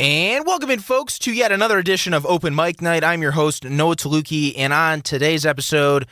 And welcome in, folks, to yet another edition of Open Mic Night. I'm your host, Noah Taluki, and on today's episode,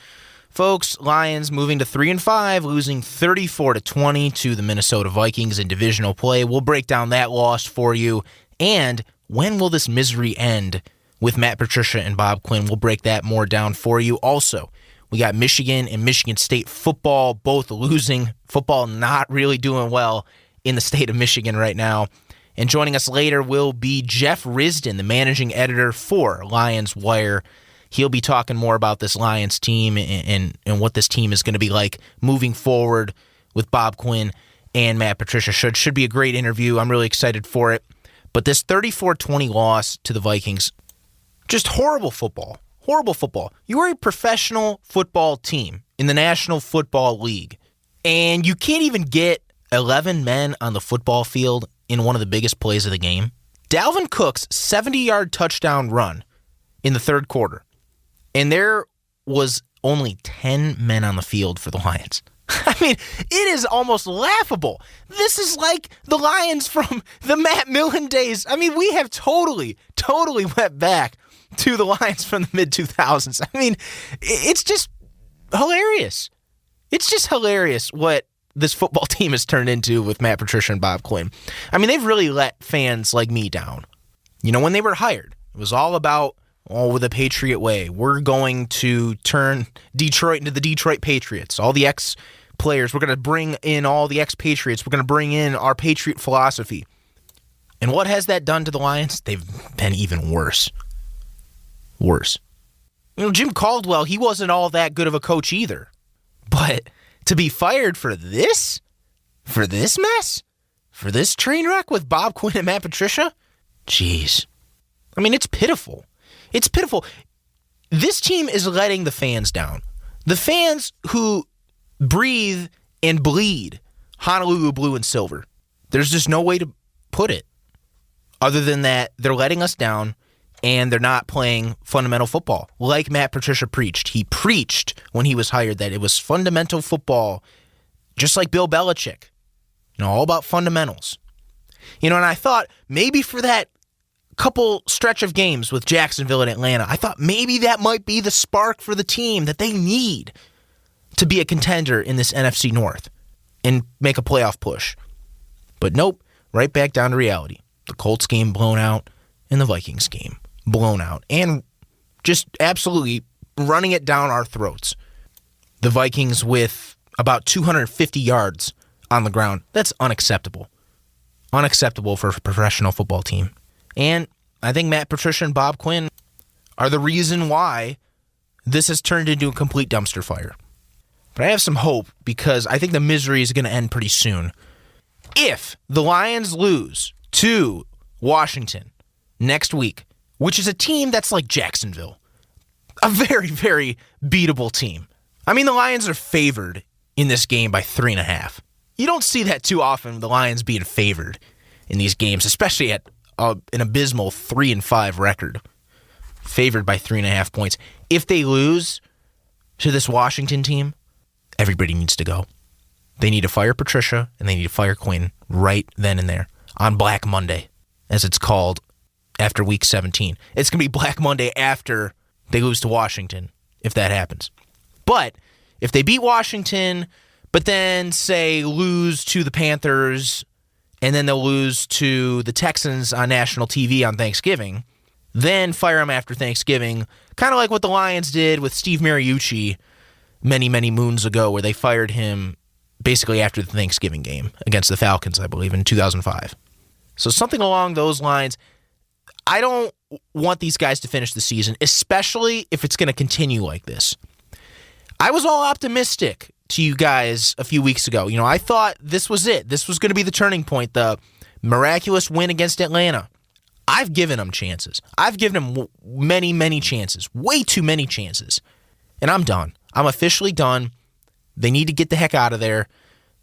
folks, Lions moving to 3-5, losing 34-20 to the Minnesota Vikings in divisional play. We'll break down that loss for you. And when will this misery end with Matt Patricia and Bob Quinn? We'll break that more down for you. Also, we got Michigan and Michigan State football both losing. Football not really doing well in the state of Michigan right now. And joining us later will be Jeff Risdon, the managing editor for Lions Wire. He'll be talking more about this Lions team and what this team is going to be like moving forward with Bob Quinn and Matt Patricia. Should be a great interview. I'm really excited for it. But this 34-20 loss to the Vikings, just horrible football. Horrible football. You are a professional football team in the National Football League, and you can't even get 11 men on the football field in one of the biggest plays of the game. Dalvin Cook's 70-yard touchdown run in the third quarter, and there was only 10 men on the field for the Lions. I mean, it is almost laughable. This is like the Lions from the Matt Millen days. I mean, we have totally went back to the Lions from the mid-2000s. I mean, it's just hilarious. It's just hilarious what this football team has turned into with Matt Patricia and Bob Quinn. I mean, they've really let fans like me down. You know, when they were hired, it was all about, with the Patriot way. We're going to turn Detroit into the Detroit Patriots. All the ex-players, we're going to bring in all the ex-Patriots. We're going to bring in our Patriot philosophy. And what has that done to the Lions? They've been even worse. Worse. You know, Jim Caldwell, he wasn't all that good of a coach either. But to be fired for this? For this mess? For this train wreck with Bob Quinn and Matt Patricia? Jeez. I mean, it's pitiful. It's pitiful. This team is letting the fans down. The fans who breathe and bleed Honolulu blue and silver. There's just no way to put it other than that they're letting us down and they're not playing fundamental football. Like Matt Patricia preached. He preached when he was hired that it was fundamental football, just like Bill Belichick. You know, all about fundamentals. You know, and I thought maybe for that couple stretch of games with Jacksonville and Atlanta, I thought maybe that might be the spark for the team that they need to be a contender in this NFC North and make a playoff push. But nope, right back down to reality. The Colts game blown out and the Vikings game blown out, and just absolutely running it down our throats. The Vikings with about 250 yards on the ground. That's unacceptable. Unacceptable for a professional football team. And I think Matt Patricia and Bob Quinn are the reason why this has turned into a complete dumpster fire. But I have some hope because I think the misery is going to end pretty soon. If the Lions lose to Washington next week, which is a team that's like Jacksonville. A very, very beatable team. I mean, the Lions are favored in this game by 3.5. You don't see that too often, the Lions being favored in these games, especially at an abysmal 3-5 record. Favored by 3.5 points. If they lose to this Washington team, everybody needs to go. They need to fire Patricia and they need to fire Quinn right then and there on Black Monday, as it's called. After week 17. It's going to be Black Monday after they lose to Washington, if that happens. But if they beat Washington, but then, say, lose to the Panthers, and then they'll lose to the Texans on national TV on Thanksgiving, then fire them after Thanksgiving, kind of like what the Lions did with Steve Mariucci many, many moons ago, where they fired him basically after the Thanksgiving game against the Falcons, I believe, in 2005. So something along those lines. I don't want these guys to finish the season, especially if it's going to continue like this. I was all optimistic to you guys a few weeks ago. You know, I thought this was it. This was going to be the turning point, the miraculous win against Atlanta. I've given them chances. I've given them many, many chances, way too many chances. And I'm done. I'm officially done. They need to get the heck out of there.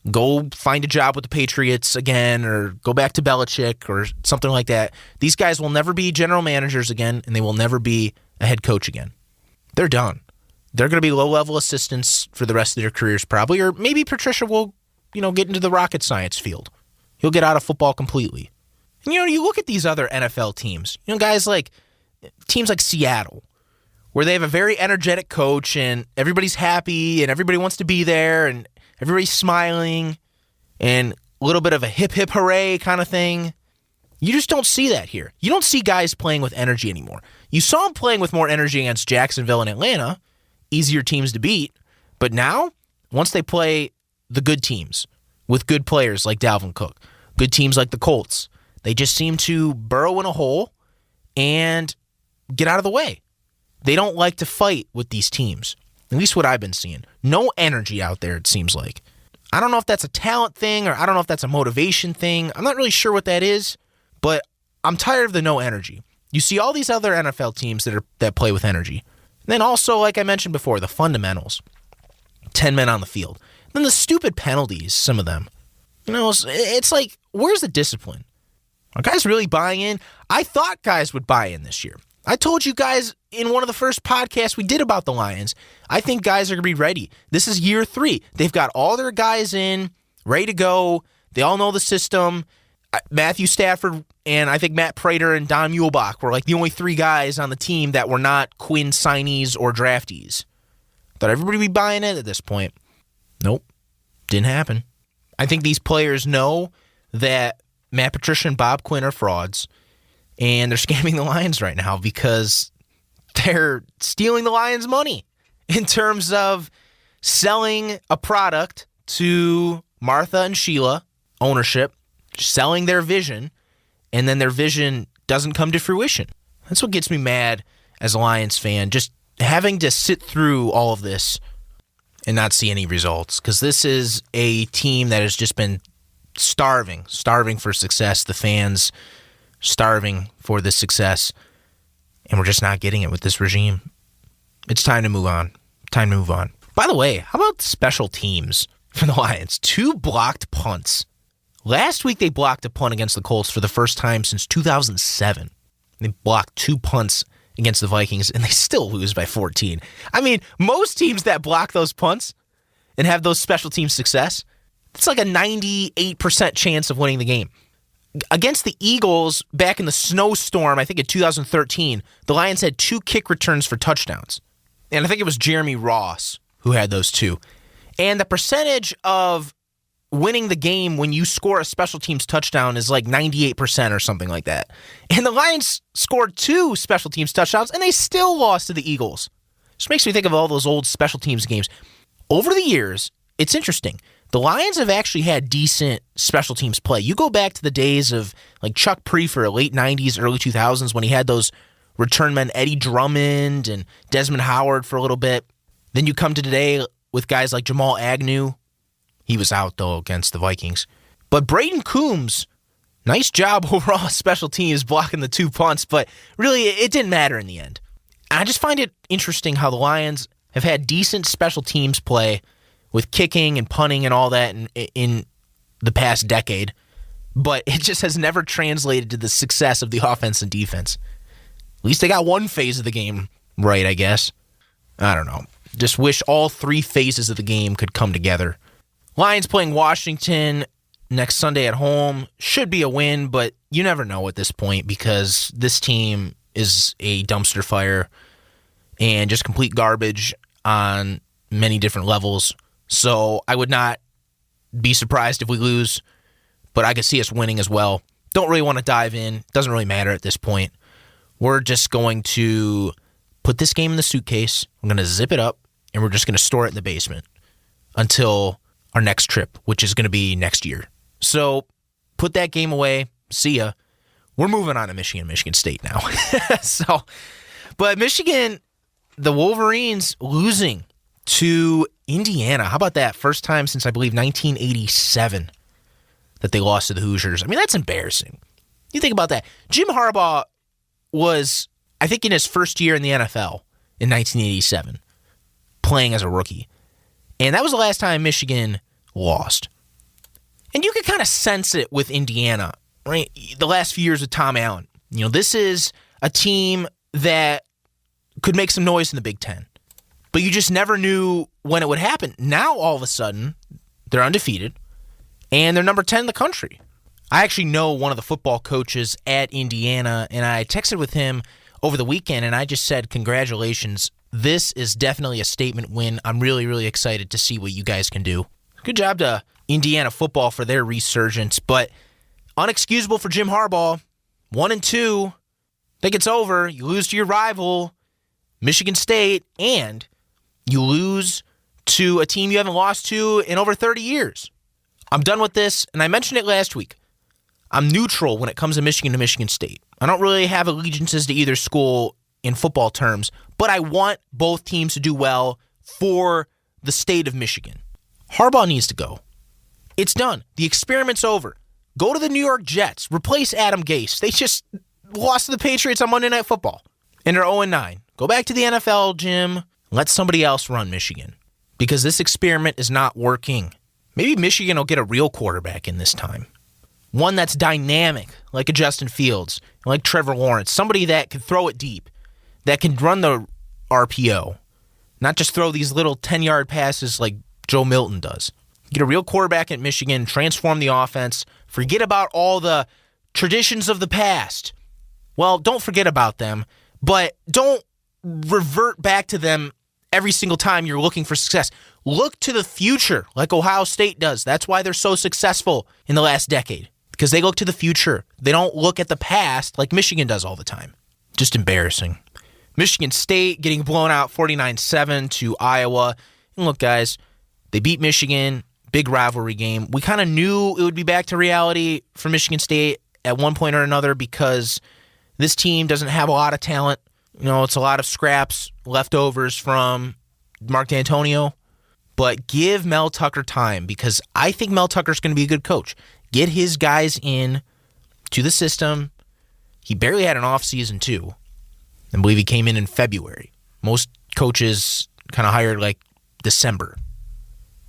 Go find a job with the Patriots again, or go back to Belichick or something like that. These guys will never be general managers again, and they will never be a head coach again. They're done. They're going to be low-level assistants for the rest of their careers probably, or maybe Patricia will, get into the rocket science field. He'll get out of football completely. You look at these other NFL teams, guys like teams like Seattle, where they have a very energetic coach and everybody's happy and everybody wants to be there and everybody's smiling and a little bit of a hip hip hooray kind of thing. You just don't see that here. You don't see guys playing with energy anymore. You saw them playing with more energy against Jacksonville and Atlanta, easier teams to beat. But now, once they play the good teams with good players like Dalvin Cook, good teams like the Colts, they just seem to burrow in a hole and get out of the way. They don't like to fight with these teams, at least what I've been seeing. No energy out there, it seems like. I don't know if that's a talent thing or I don't know if that's a motivation thing. I'm not really sure what that is. But I'm tired of the no energy. You see all these other NFL teams that play with energy. And then also, like I mentioned before, the fundamentals. 10 men on the field. Then the stupid penalties, some of them. It's like, where's the discipline? Are guys really buying in? I thought guys would buy in this year. I told you guys in one of the first podcasts we did about the Lions, I think guys are going to be ready. This is year 3. They've got all their guys in, ready to go. They all know the system. Matthew Stafford and I think Matt Prater and Don Muehlbach were like the only 3 guys on the team that were not Quinn signees or draftees. Thought everybody would be buying it at this point. Nope. Didn't happen. I think these players know that Matt Patricia and Bob Quinn are frauds, and they're scamming the Lions right now because they're stealing the Lions' money in terms of selling a product to Martha and Sheila, ownership, selling their vision, and then their vision doesn't come to fruition. That's what gets me mad as a Lions fan, just having to sit through all of this and not see any results, because this is a team that has just been starving for success. The fans starving for this success, and we're just not getting it with this regime. It's time to move on. By the way, how about special teams for the Lions? 2 blocked punts. Last week, they blocked a punt against the Colts for the first time since 2007. They blocked 2 punts against the Vikings, and they still lose by 14. I mean, most teams that block those punts and have those special team success, it's like a 98% chance of winning the game. Against the Eagles, back in the snowstorm, I think in 2013, the Lions had 2 kick returns for touchdowns. And I think it was Jeremy Ross who had those 2. And the percentage of winning the game when you score a special teams touchdown is like 98% or something like that. And the Lions scored 2 special teams touchdowns, and they still lost to the Eagles. Just makes me think of all those old special teams games. Over the years, it's interesting. The Lions have actually had decent special teams play. You go back to the days of like Chuck Prefer, late 90s, early 2000s, when he had those return men Eddie Drummond and Desmond Howard for a little bit. Then you come to today with guys like Jamal Agnew. He was out, though, against the Vikings. But Braden Coombs, nice job overall, special teams, blocking the 2 punts, but really it didn't matter in the end. And I just find it interesting how the Lions have had decent special teams play with kicking and punting and all that in the past decade, but it just has never translated to the success of the offense and defense. At least they got one phase of the game right, I guess. I don't know. Just wish all 3 phases of the game could come together. Lions playing Washington next Sunday at home. Should be a win, but you never know at this point because this team is a dumpster fire and just complete garbage on many different levels. So I would not be surprised if we lose, but I could see us winning as well. Don't really want to dive in. Doesn't really matter at this point. We're just going to put this game in the suitcase. We're going to zip it up, and we're just going to store it in the basement until our next trip, which is going to be next year. So put that game away. See ya. We're moving on to Michigan State now. But Michigan, the Wolverines losing to Indiana. How about that? First time since, I believe, 1987 that they lost to the Hoosiers. I mean, that's embarrassing. You think about that. Jim Harbaugh was, I think, in his first year in the NFL in 1987, playing as a rookie. And that was the last time Michigan lost. And you could kind of sense it with Indiana, right? The last few years with Tom Allen. This is a team that could make some noise in the Big Ten. But you just never knew when it would happen. Now, all of a sudden, they're undefeated, and they're number 10 in the country. I actually know one of the football coaches at Indiana, and I texted with him over the weekend, and I just said, congratulations. This is definitely a statement win. I'm really, really excited to see what you guys can do. Good job to Indiana football for their resurgence, but unexcusable for Jim Harbaugh. 1-2. Think it's over. You lose to your rival, Michigan State, and you lose to a team you haven't lost to in over 30 years. I'm done with this, and I mentioned it last week. I'm neutral when it comes to Michigan State. I don't really have allegiances to either school in football terms, but I want both teams to do well for the state of Michigan. Harbaugh needs to go. It's done. The experiment's over. Go to the New York Jets. Replace Adam Gase. They just lost to the Patriots on Monday Night Football, and they're 0-9. Go back to the NFL, Jim. Let somebody else run Michigan, because this experiment is not working. Maybe Michigan will get a real quarterback in this time. One that's dynamic, like a Justin Fields, like Trevor Lawrence. Somebody that can throw it deep, that can run the RPO, not just throw these little 10-yard passes like Joe Milton does. Get a real quarterback at Michigan, transform the offense, forget about all the traditions of the past. Well, don't forget about them, but don't revert back to them every single time you're looking for success. Look to the future like Ohio State does. That's why they're so successful in the last decade, because they look to the future. They don't look at the past like Michigan does all the time. Just embarrassing. Michigan State getting blown out 49-7 to Iowa. And look, guys, they beat Michigan, big rivalry game. We kind of knew it would be back to reality for Michigan State at one point or another because this team doesn't have a lot of talent. You know, it's a lot of scraps, leftovers from Mark D'Antonio. But give Mel Tucker time, because I think Mel Tucker's going to be a good coach. Get his guys in to the system. He barely had an offseason, too. I believe he came in February. Most coaches kind of hired like December.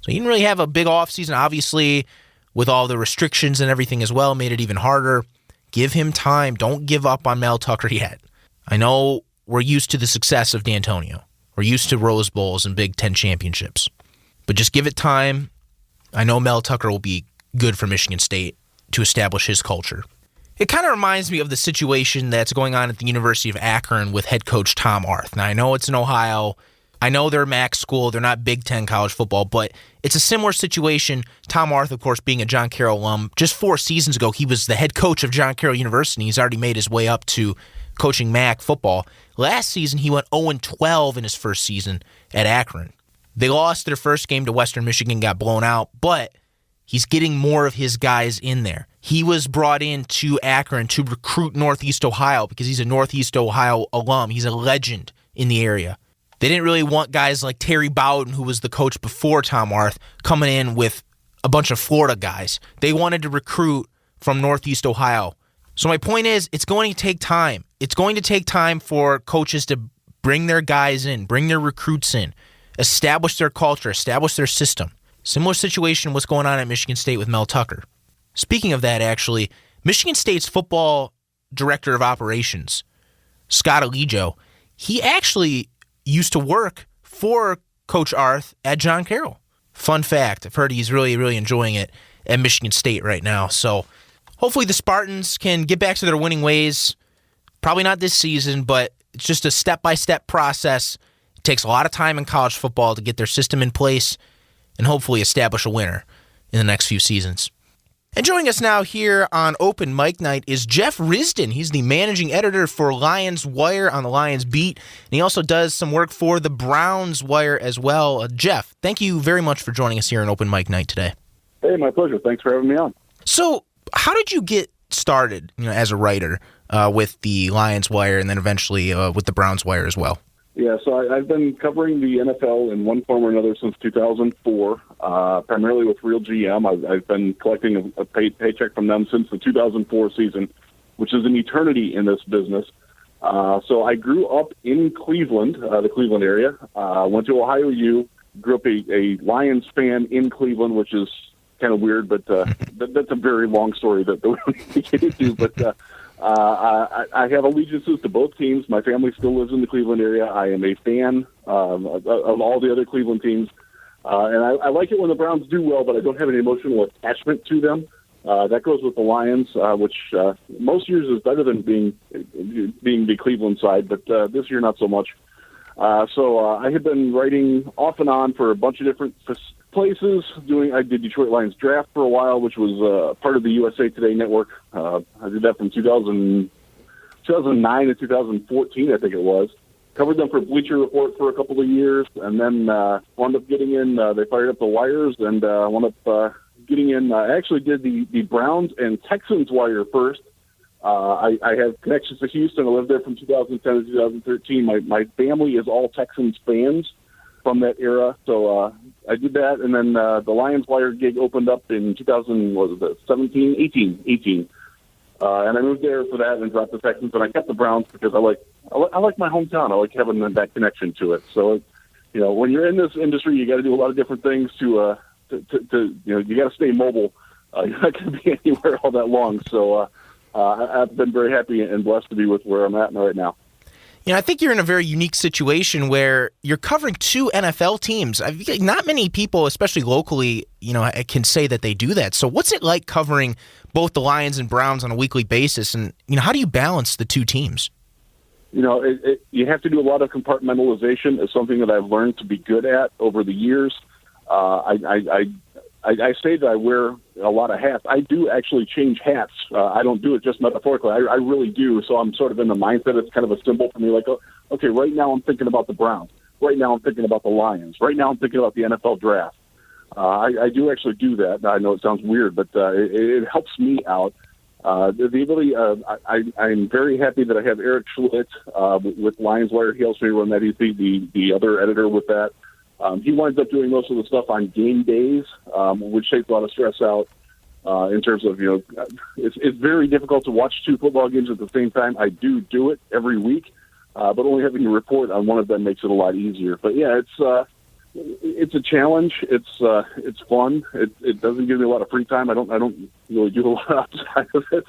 So he didn't really have a big offseason. Obviously, with all the restrictions and everything as well, made it even harder. Give him time. Don't give up on Mel Tucker yet. I know we're used to the success of D'Antonio. We're used to Rose Bowls and Big Ten championships. But just give it time. I know Mel Tucker will be good for Michigan State to establish his culture. It kind of reminds me of the situation that's going on at the University of Akron with head coach Tom Arth. Now, I know it's in Ohio. I know they're MAC school. They're not Big Ten college football, but it's a similar situation. Tom Arth, of course, being a John Carroll alum. Just 4 seasons ago, he was the head coach of John Carroll University. He's already made his way up to coaching MAC football. Last season, he went 0-12 in his first season at Akron. They lost their first game to Western Michigan, got blown out, but he's getting more of his guys in there. He was brought in to Akron to recruit Northeast Ohio because he's a Northeast Ohio alum. He's a legend in the area. They didn't really want guys like Terry Bowden, who was the coach before Tom Arth, coming in with a bunch of Florida guys. They wanted to recruit from Northeast Ohio. So my point is, it's going to take time. It's going to take time for coaches to bring their guys in, bring their recruits in, establish their culture, establish their system. Similar situation what's going on at Michigan State with Mel Tucker. Speaking of that, actually, Michigan State's football director of operations, Scott Aligio, he actually used to work for Coach Arth at John Carroll. Fun fact. I've heard he's really, really enjoying it at Michigan State right now. So hopefully the Spartans can get back to their winning ways. Probably not this season, but it's just a step-by-step process. It takes a lot of time in college football to get their system in place and hopefully establish a winner in the next few seasons. And joining us now here on Open Mic Night is Jeff Risdon. He's the managing editor for Lions Wire on the Lions Beat, and he also does some work for the Browns Wire as well. Jeff, thank you very much for joining us here on Open Mic Night today. Hey, my pleasure. Thanks for having me on. So, how did you get started, as a writer with the Lions Wire and then eventually with the Browns Wire as well? Yeah, so I've been covering the NFL in one form or another since 2004, primarily with Real GM. I've been collecting a paycheck from them since the 2004 season, which is an eternity in this business. So I grew up in Cleveland, the Cleveland area, went to Ohio U, grew up a Lions fan in Cleveland, which is kind of weird, but that's a very long story that we don't need to get into. But I have allegiances to both teams. My family still lives in the Cleveland area. I am a fan of all the other Cleveland teams. And I like it when the Browns do well, but I don't have an emotional attachment to them. That goes with the Lions, which most years is better than being the Cleveland side, but this year not so much. So I had been writing off and on for a bunch of different places. I did Detroit Lions Draft for a while, which was part of the USA Today network. I did that from 2009 to 2014, I think it was. Covered them for Bleacher Report for a couple of years, and then wound up getting in. They fired up the wires, and wound up getting in. I actually did the Browns and Texans wire first. I have connections to Houston. I lived there from 2010 to 2013. My family is all Texans fans from that era, so I did that. And then the Lions wire gig opened up in 18. And I moved there for that and dropped the Texans, and I kept the Browns because I like my hometown. I like having that connection to it. So, when you're in this industry, you got to do a lot of different things to you got to stay mobile. You're not going to be anywhere all that long. So I've been very happy and blessed to be with where I'm at right now. I think you're in a very unique situation where you're covering two NFL teams. Not many people, especially locally, can say that they do that. So what's it like covering both the Lions and Browns on a weekly basis? And, how do you balance the two teams? You have to do a lot of compartmentalization. It's something that I've learned to be good at over the years. I say that I wear a lot of hats. I do actually change hats. I don't do it just metaphorically. I really do. So I'm sort of in the mindset. It's kind of a symbol for me. Like, okay, right now I'm thinking about the Browns. Right now I'm thinking about the Lions. Right now I'm thinking about the NFL draft. I do actually do that. I know it sounds weird, but it helps me out. The ability, I'm very happy that I have Eric Schlitt with Lions Wire. He helps me run that. He's the other editor with that. He winds up doing most of the stuff on game days, which takes a lot of stress out in terms of, it's very difficult to watch two football games at the same time. I do it every week, but only having to report on one of them makes it a lot easier. But yeah, it's a challenge. It's fun. It doesn't give me a lot of free time. I don't really do a lot outside of it.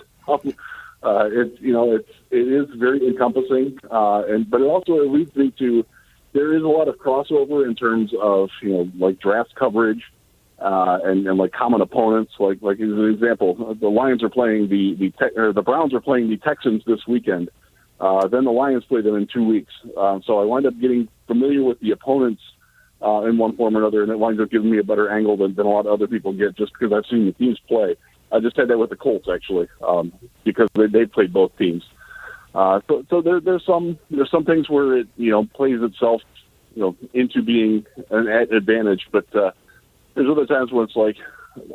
It is very encompassing, but it also leads me to. There is a lot of crossover in terms of, like draft coverage and like common opponents. Like as an example, the Lions are playing the Browns are playing the Texans this weekend. Then the Lions play them in 2 weeks. So I wind up getting familiar with the opponents in one form or another, and it winds up giving me a better angle than a lot of other people get just because I've seen the teams play. I just had that with the Colts actually because they played both teams. So there's some things where it plays itself into being an advantage, but there's other times where it's like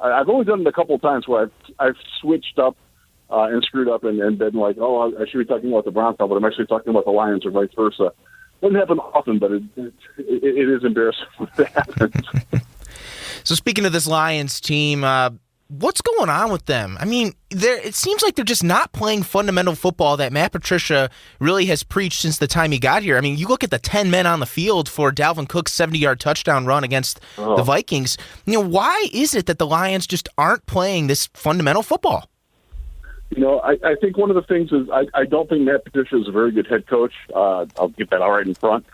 I've only done it a couple of times where I've switched up and screwed up and been like, I should be talking about the Browns now, but I'm actually talking about the Lions or vice versa. Doesn't happen often, but it is embarrassing when that happens. So speaking of this Lions team. What's going on with them? I mean, it seems like they're just not playing fundamental football that Matt Patricia really has preached since the time he got here. I mean, you look at the 10 men on the field for Dalvin Cook's 70-yard touchdown run against the Vikings. Why is it that the Lions just aren't playing this fundamental football? I think one of the things is I don't think Matt Patricia is a very good head coach. I'll get that all right in front.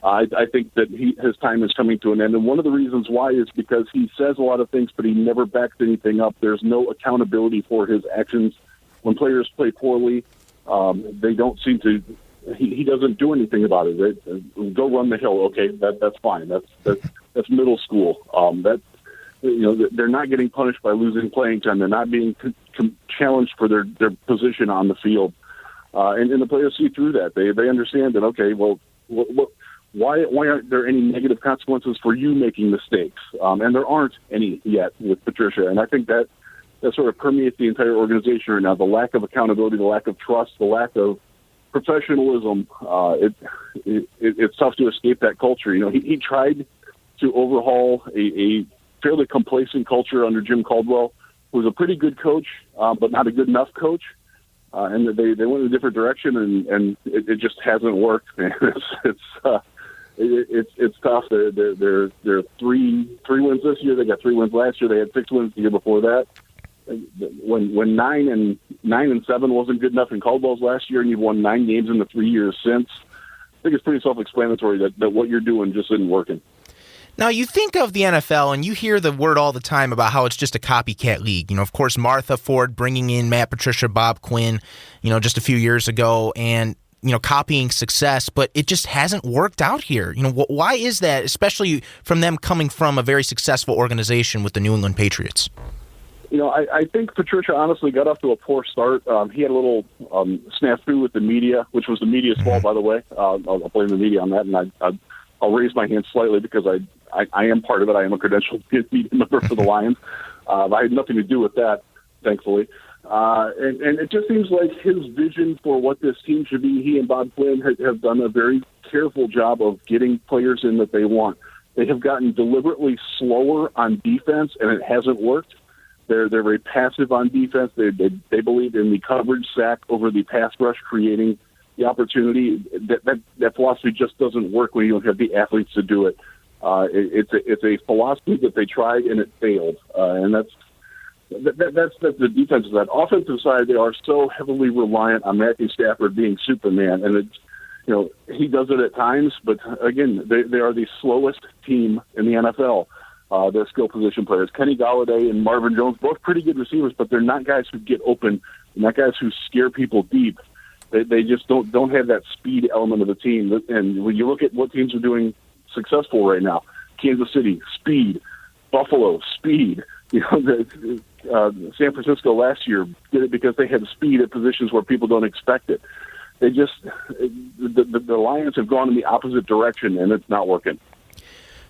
I think that his time is coming to an end. And one of the reasons why is because he says a lot of things, but he never backs anything up. There's no accountability for his actions. When players play poorly, they don't seem to – he doesn't do anything about it. Go run the hill. Okay, that's fine. That's middle school. They're not getting punished by losing playing time. They're not being challenged for their position on the field. And the players see through that. They understand that, okay, well, why aren't there any negative consequences for you making mistakes? And there aren't any yet with Patricia. And I think that sort of permeates the entire organization right now. The lack of accountability, the lack of trust, the lack of professionalism. It's tough to escape that culture. He tried to overhaul a fairly complacent culture under Jim Caldwell, who was a pretty good coach, but not a good enough coach. And they went in a different direction, and it just hasn't worked. It's tough. They're three wins this year. They got 3 wins last year. They had 6 wins the year before that. When 9 and 7 wasn't good enough in Caldwell's last year, and you've won 9 games in the 3 years since, I think it's pretty self-explanatory that what you're doing just isn't working. Now, you think of the NFL and you hear the word all the time about how it's just a copycat league. Of course, Martha Ford bringing in Matt Patricia, Bob Quinn, just a few years ago and, copying success, but it just hasn't worked out here. Why is that, especially from them coming from a very successful organization with the New England Patriots? I think Patricia honestly got off to a poor start. He had a little snafu with the media, which was the media's fault, by the way. I'll blame the media on that, and I'll raise my hand slightly because I am part of it. I am a credentialed media member for the Lions. I had nothing to do with that, thankfully. And it just seems like his vision for what this team should be, he and Bob Quinn have done a very careful job of getting players in that they want. They have gotten deliberately slower on defense, and it hasn't worked. They're very passive on defense. They believe in the coverage sack over the pass rush, creating the opportunity. That philosophy just doesn't work when you don't have the athletes to do it. It's a philosophy that they tried and it failed, and that's the defensive side. Offensive side, they are so heavily reliant on Matthew Stafford being Superman, and it's he does it at times, but again, they are the slowest team in the NFL. Their skill position players, Kenny Golladay and Marvin Jones, both pretty good receivers, but they're not guys who get open, not guys who scare people deep. They just don't have that speed element of the team. And when you look at what teams are doing successful right now, Kansas City, speed. Buffalo, speed. San Francisco last year did it because they had speed at positions where people don't expect it. The Lions have gone in the opposite direction, and it's not working.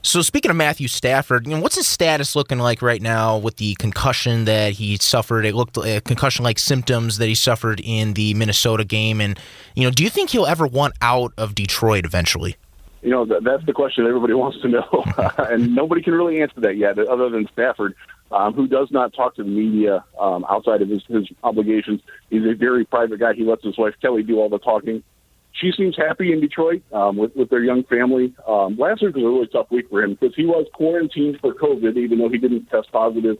So speaking of Matthew Stafford, what's his status looking like right now with the concussion that he suffered? It looked like concussion-like symptoms that he suffered in the Minnesota game. And, do you think he'll ever want out of Detroit eventually? That's the question everybody wants to know. And nobody can really answer that yet other than Stafford, who does not talk to the media outside of his obligations. He's a very private guy. He lets his wife, Kelly, do all the talking. She seems happy in Detroit with their young family. Last week was a really tough week for him because he was quarantined for COVID, even though he didn't test positive.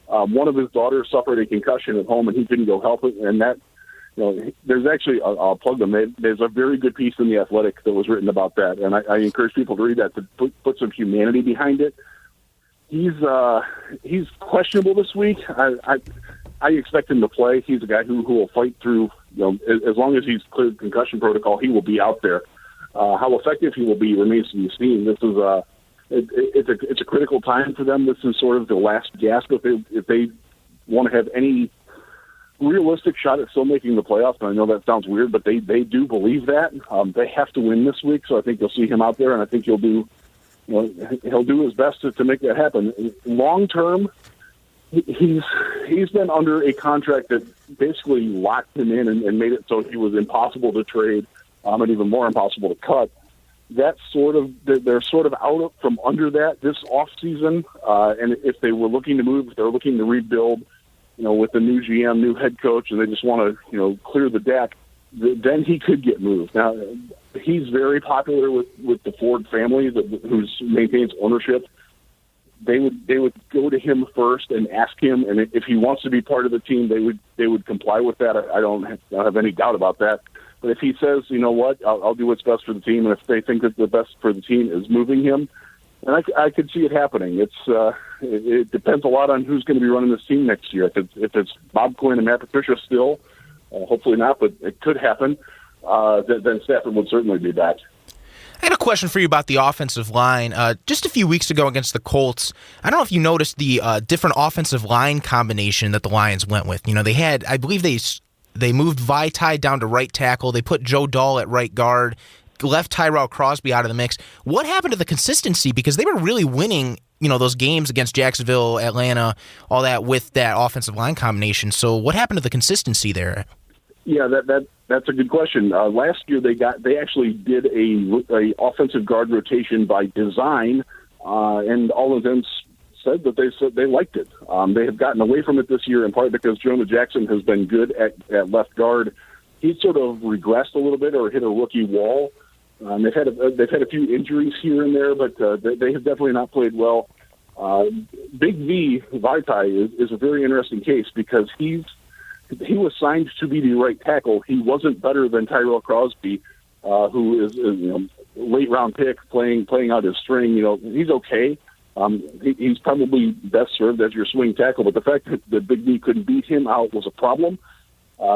One of his daughters suffered a concussion at home, and he couldn't go help it. And that, there's actually, I'll plug them. There's a very good piece in The Athletic that was written about that, and I encourage people to read that to put some humanity behind it. He's questionable this week. I expect him to play. He's a guy who will fight through. As long as he's cleared concussion protocol, he will be out there. How effective he will be remains to be seen. This is it's a critical time for them. This is sort of the last gasp if they want to have any realistic shot at still making the playoffs. And I know that sounds weird, but they do believe that. They have to win this week, so I think you'll see him out there, and I think he'll do his best to make that happen. Long term, he's been under a contract that basically locked him in and made it so he was impossible to trade, and even more impossible to cut. They're sort of out from under that this off season. And if they were looking to move, if they're looking to rebuild, with the new GM, new head coach, and they just want to, clear the deck, then he could get moved. Now, he's very popular with the Ford family who maintains ownership. They would go to him first and ask him, and if he wants to be part of the team, they would comply with that. I don't have any doubt about that. But if he says, I'll do what's best for the team, and if they think that the best for the team is moving him, and I could see it happening. It depends a lot on who's going to be running this team next year. If it's Bob Quinn and Matt Patricia still, hopefully not, but it could happen. Then Stafford would certainly be back. I had a question for you about the offensive line. Just a few weeks ago against the Colts, I don't know if you noticed the different offensive line combination that the Lions went with. They had, I believe they moved Vitae down to right tackle. They put Joe Dahl at right guard, left Tyrell Crosby out of the mix. What happened to the consistency? Because they were really winning, those games against Jacksonville, Atlanta, all that with that offensive line combination. So what happened to the consistency there? Yeah, that's a good question. Last year they actually did a offensive guard rotation by design, and all of them said that they liked it. They have gotten away from it this year in part because Jonah Jackson has been good at left guard. He's sort of regressed a little bit or hit a rookie wall. They've had a few injuries here and there, but they have definitely not played well. Big V Vitae is a very interesting case because he was signed to be the right tackle. He wasn't better than Tyrell Crosby, who is late round pick playing out his string. He's okay. He's probably best served as your swing tackle, but the fact that Big D couldn't beat him out was a problem.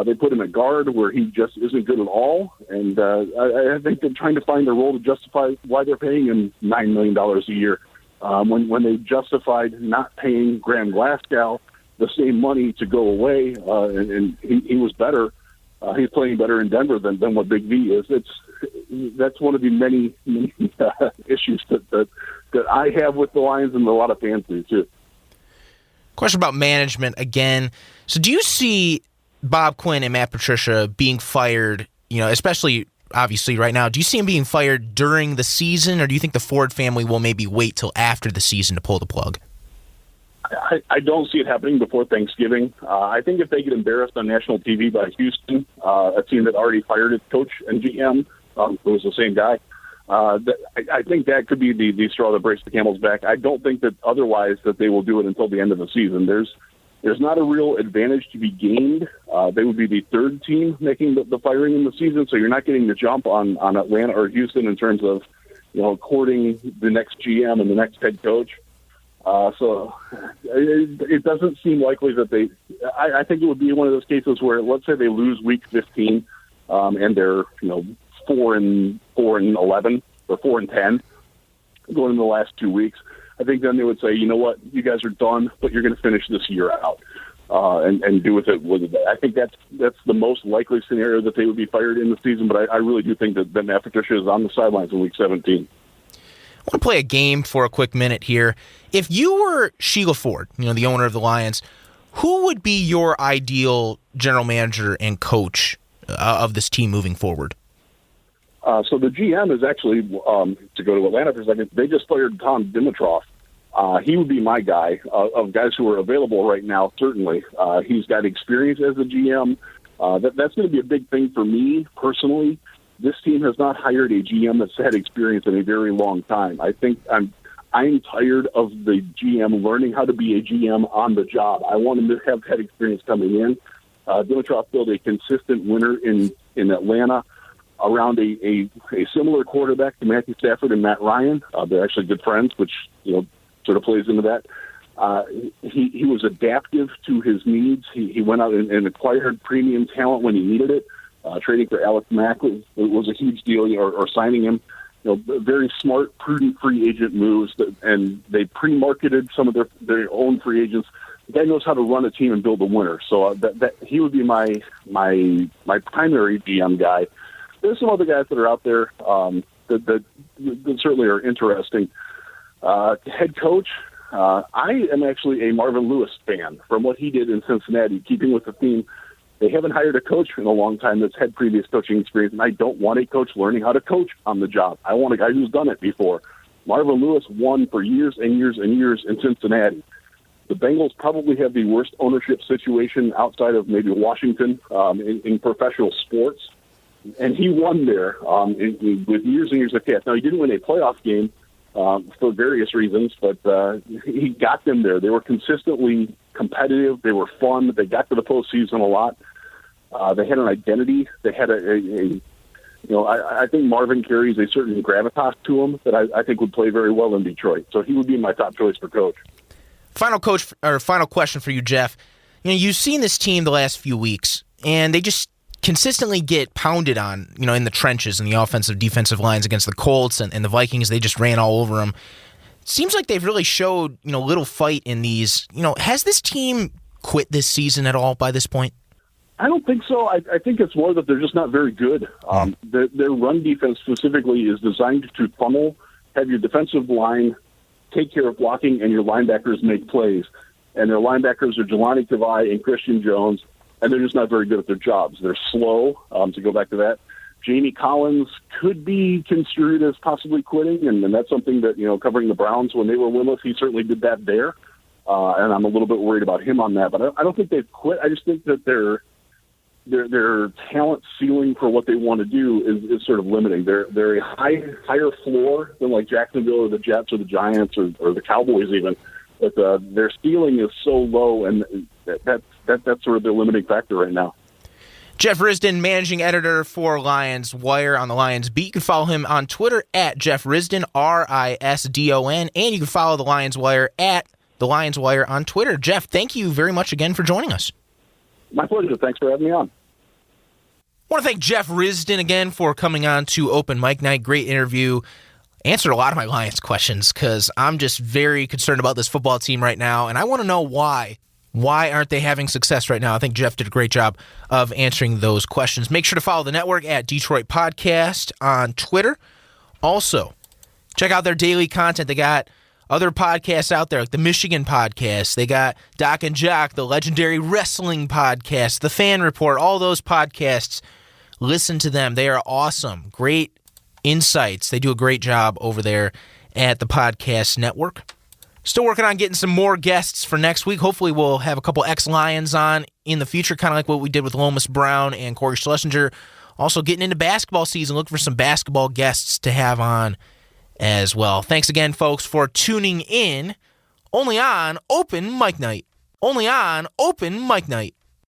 They put him at guard where he just isn't good at all, and I think they're trying to find a role to justify why they're paying him $9 million a year. When they justified not paying Graham Glasgow the same money to go away, and he was better. He's playing better in Denver than what Big V is. That's one of the many issues that I have with the Lions and a lot of fans do too. Question about management again. So do you see Bob Quinn and Matt Patricia being fired, especially obviously right now, do you see him being fired during the season, or do you think the Ford family will maybe wait till after the season to pull the plug? I don't see it happening before Thanksgiving. I think if they get embarrassed on national TV by Houston, a team that already fired its coach and GM, who was the same guy, I think that could be the straw that breaks the camel's back. I don't think that otherwise that they will do it until the end of the season. There's not a real advantage to be gained. They would be the third team making the firing in the season, so you're not getting the jump on Atlanta or Houston in terms of courting the next GM and the next head coach. So it doesn't seem likely that they. I think it would be one of those cases where, let's say they lose week 15, and they're 4-11 or 4-10 going in the last 2 weeks. I think then they would say, you know what, you guys are done, but you're going to finish this year out and do with it. I think that's the most likely scenario that they would be fired in the season. But I really do think that Matt Patricia is on the sidelines in week 17. I want to play a game for a quick minute here. If you were Sheila Ford, the owner of the Lions, who would be your ideal general manager and coach of this team moving forward? So the GM is actually, to go to Atlanta for a second, they just fired Tom Dimitroff. He would be my guy of guys who are available right now, certainly. He's got experience as a GM. That's going to be a big thing for me personally. This team has not hired a GM that's had experience in a very long time. I think I'm tired of the GM learning how to be a GM on the job. I want him to have had experience coming in. Dimitroff built a consistent winner in Atlanta around a similar quarterback to Matthew Stafford and Matt Ryan. They're actually good friends, which sort of plays into that. He was adaptive to his needs. He went out and acquired premium talent when he needed it. Trading for Alex Mack was a huge deal, or signing him. Very smart, prudent free agent moves, and they pre-marketed some of their own free agents. The guy knows how to run a team and build a winner. So that he would be my primary GM guy. There's some other guys that are out there that certainly are interesting. Head coach, I am actually a Marvin Lewis fan from what he did in Cincinnati, keeping with the theme. They haven't hired a coach in a long time that's had previous coaching experience, and I don't want a coach learning how to coach on the job. I want a guy who's done it before. Marvin Lewis won for years and years and years in Cincinnati. The Bengals probably have the worst ownership situation outside of maybe Washington in professional sports. And he won there with years and years of cash. Now, he didn't win a playoff game for various reasons, but he got them there. They were consistently competitive. They were fun. They got to the postseason a lot. They had an identity. They had I think Marvin carries a certain gravitas to him that I think would play very well in Detroit. So he would be my top choice for coach. Final question for you, Jeff. You've seen this team the last few weeks, and they just consistently get pounded on, in the trenches in the offensive, defensive lines against the Colts and the Vikings. They just ran all over them. It seems like they've really showed, little fight in these. Has this team quit this season at all by this point? I don't think so. I think it's more that they're just not very good. Their run defense specifically is designed to funnel, have your defensive line take care of blocking, and your linebackers make plays. And their linebackers are Jelani Tavai and Christian Jones, and they're just not very good at their jobs. They're slow, to go back to that. Jamie Collins could be construed as possibly quitting, and that's something that, covering the Browns when they were winless, he certainly did that there. And I'm a little bit worried about him on that. But I don't think they've quit. I just think that their talent ceiling for what they want to do is sort of limiting. They're a higher floor than like Jacksonville or the Jets or the Giants or the Cowboys even. But their ceiling is so low, and that's sort of their limiting factor right now. Jeff Risdon, managing editor for Lions Wire on the Lions Beat. You can follow him on Twitter at Jeff Risdon, Risdon, and you can follow the Lions Wire at the Lions Wire on Twitter. Jeff, thank you very much again for joining us. My pleasure. Thanks for having me on. I want to thank Jeff Risdon again for coming on to Open Mic Night. Great interview. Answered a lot of my Lions questions because I'm just very concerned about this football team right now, and I want to know why. Why aren't they having success right now? I think Jeff did a great job of answering those questions. Make sure to follow the network at Detroit Podcast on Twitter. Also, check out their daily content. They got other podcasts out there, like the Michigan podcast. They got Doc and Jock, the legendary wrestling podcast, the Fan Report, all those podcasts. Listen to them. They are awesome. Great insights. They do a great job over there at the podcast network. Still working on getting some more guests for next week. Hopefully we'll have a couple ex-Lions on in the future, kind of like what we did with Lomas Brown and Corey Schlesinger. Also getting into basketball season, looking for some basketball guests to have on as well. Thanks again, folks, for tuning in. Only on Open Mic Night. Only on Open Mic Night.